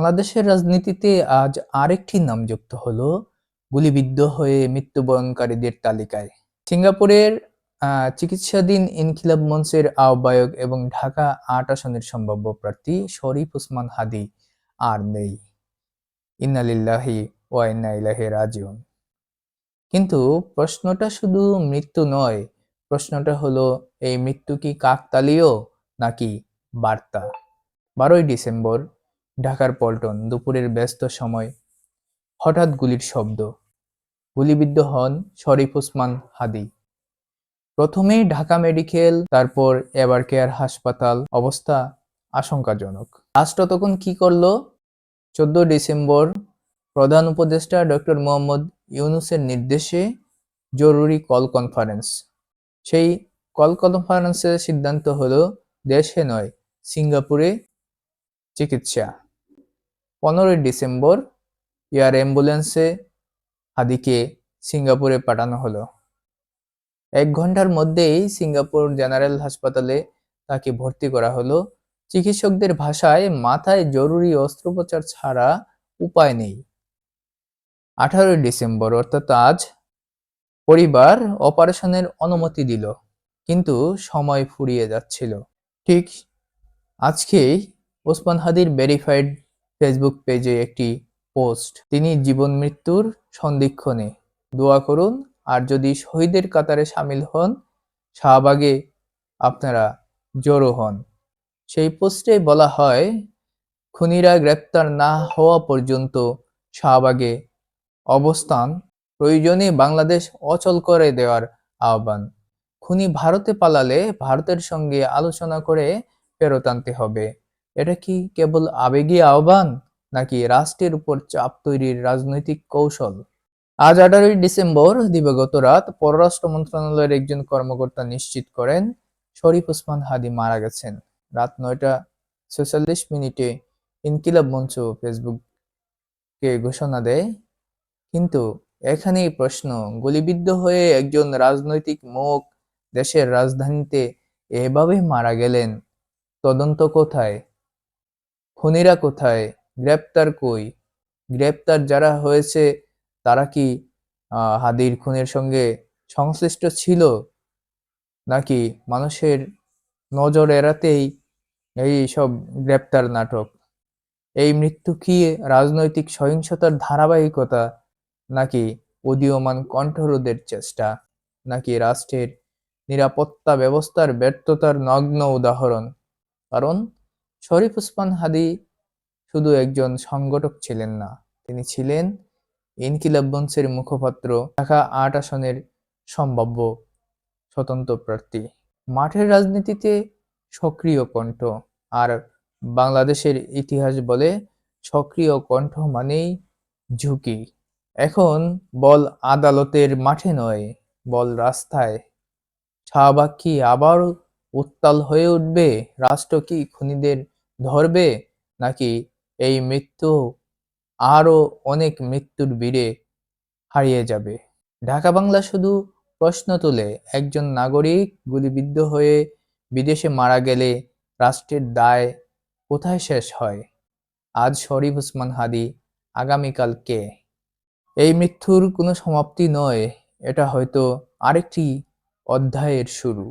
বাংলাদেশের রাজনীতিতে আজ আরেকটি নাম যুক্ত হলো গুলিবিদ্ধ হয়ে মৃত্যুবরণকারীদের তালিকায়। সিঙ্গাপুরের চিকিৎসাধীন ইনকিলাব মঞ্চের আহ্বায়ক এবং ঢাকা-৮ আসনের সম্ভাব্য প্রার্থী শরীফ ওসমান হাদী আর নেই। ইন্না লিল্লাহি ওয়া ইন্না ইলাইহি রাজিউন। কিন্তু প্রশ্নটা শুধু মৃত্যু নয়, প্রশ্নটা হলো এই মৃত্যু কি কাকতালীয় নাকি বার্তা? ১২ই ডিসেম্বর ঢাকার পল্টন দুপুরের ব্যস্ত সময় হঠাৎ গুলির শব্দ। গুলিবিদ্ধ হন শরীফ ওসমান হাদী। প্রথমেই ঢাকা মেডিকেল, তারপর এভার কেয়ার হাসপাতাল। অবস্থা আশঙ্কাজনক। রাষ্ট্র তখন কি করলো? ১৪ ডিসেম্বর প্রধান উপদেষ্টা ডক্টর মোহাম্মদ ইউনূসের নির্দেশে জরুরি কল কনফারেন্স। সেই কল কনফারেন্সে সিদ্ধান্ত হলো দেশে নয়, সিঙ্গাপুরে চিকিৎসা। ১৫ই ডিসেম্বর এয়ার অ্যাম্বুলেন্সে হাদীকে সিঙ্গাপুরে পাঠানো হলো। ১ ঘন্টার মধ্যেই সিঙ্গাপুর জেনারেল হাসপাতালে তাকে ভর্তি করা হলো। চিকিৎসকদের ভাষায় মাথায় জরুরি অস্ত্রোপচার ছাড়া উপায় নেই। ১৮ই ডিসেম্বর অর্থাৎ আজ পরিবার অপারেশনের অনুমতি দিল, কিন্তু সময় ফুরিয়ে যাচ্ছিল। ঠিক আজকেই ওসমান হাদীর ভেরিফাইড ফেসবুক পেজে একটি পোস্ট। তিনি জীবন মৃত্যুর সন্ধিক্ষণে দোয়া করুন, আর যদি শহীদের কাতারে সামিল হন, শাহবাগে আপনারা জড়ো হন। সেই পোস্টে বলা হয়, খুনিরা গ্রেপ্তার না হওয়া পর্যন্ত শাহবাগে অবস্থান, প্রয়োজনে বাংলাদেশ অচল করে দেওয়ার আহ্বান। খুনি ভারতে পালালে ভারতের সঙ্গে আলোচনা করে ফেরত আনতে হবে। এটা কি কেবল আবেগী আহ্বান, নাকি রাষ্ট্রের উপর চাপ তৈরির রাজনৈতিক কৌশল? আজ ১৮ই ডিসেম্বর দিবাগত রাত পররাষ্ট্র মন্ত্রণালয়ের একজন কর্মকর্তা নিশ্চিত করেন শরীফ ওসমান হাদী মারা গেছেন। রাত ৯টা ৪৬ ইনকিলাব মঞ্চ ফেসবুকে ঘোষণা দেয়। কিন্তু এখানেই প্রশ্ন, গুলিবিদ্ধ হয়ে একজন রাজনৈতিক মুখ দেশের রাজধানীতে এভাবে মারা গেলেন, তদন্ত কোথায়? খুনিরা কোথায়? গ্রেপ্তার কই? গ্রেপ্তার যারা হয়েছে তারা কি হাদীর খুনের সঙ্গে সংশ্লিষ্ট ছিল, নাকি মানুষের নজর এড়াতেই এই সব গ্রেপ্তার নাটক? এই মৃত্যু কি রাজনৈতিক সহিংসতার ধারাবাহিকতা, নাকি উদীয়মান কণ্ঠরোধের চেষ্টা, নাকি রাষ্ট্রের নিরাপত্তা ব্যবস্থার ব্যর্থতার নগ্ন উদাহরণ? কারণ শরীফ ওসমান হাদী শুধু একজন সংগঠক ছিলেন না, তিনি ছিলেন ইনকিলাব মঞ্চের মুখপাত্র, ঢাকা-৮ আসনের সম্ভাব্য স্বতন্ত্র প্রার্থী। মাঠের রাজনীতিতে সক্রিয় কণ্ঠ, আর বাংলাদেশের ইতিহাস বলে সক্রিয় কণ্ঠ মানেই ঝুঁকি। এখন বল আদালতের মাঠে নয়, বল রাস্তায়। শাহবাগ কি আবার উত্তাল হয়ে উঠবে? রাষ্ট্র কি খুনিদের ধরবে, নাকি এই মৃত্যু আরো অনেক মৃত্যুর ভিড়ে হারিয়ে যাবে? ঢাকা বাংলা শুধু প্রশ্ন তোলে, একজন নাগরিক গুলিবিদ্ধ হয়ে বিদেশে মারা গেলে রাষ্ট্রের দায় কোথায় শেষ হয়? আজ শরীফ ওসমান হাদী, আগামীকাল কে? এই মৃত্যুর কোনো সমাপ্তি নয়, এটা হয়তো আরেকটি অধ্যায়ের শুরু।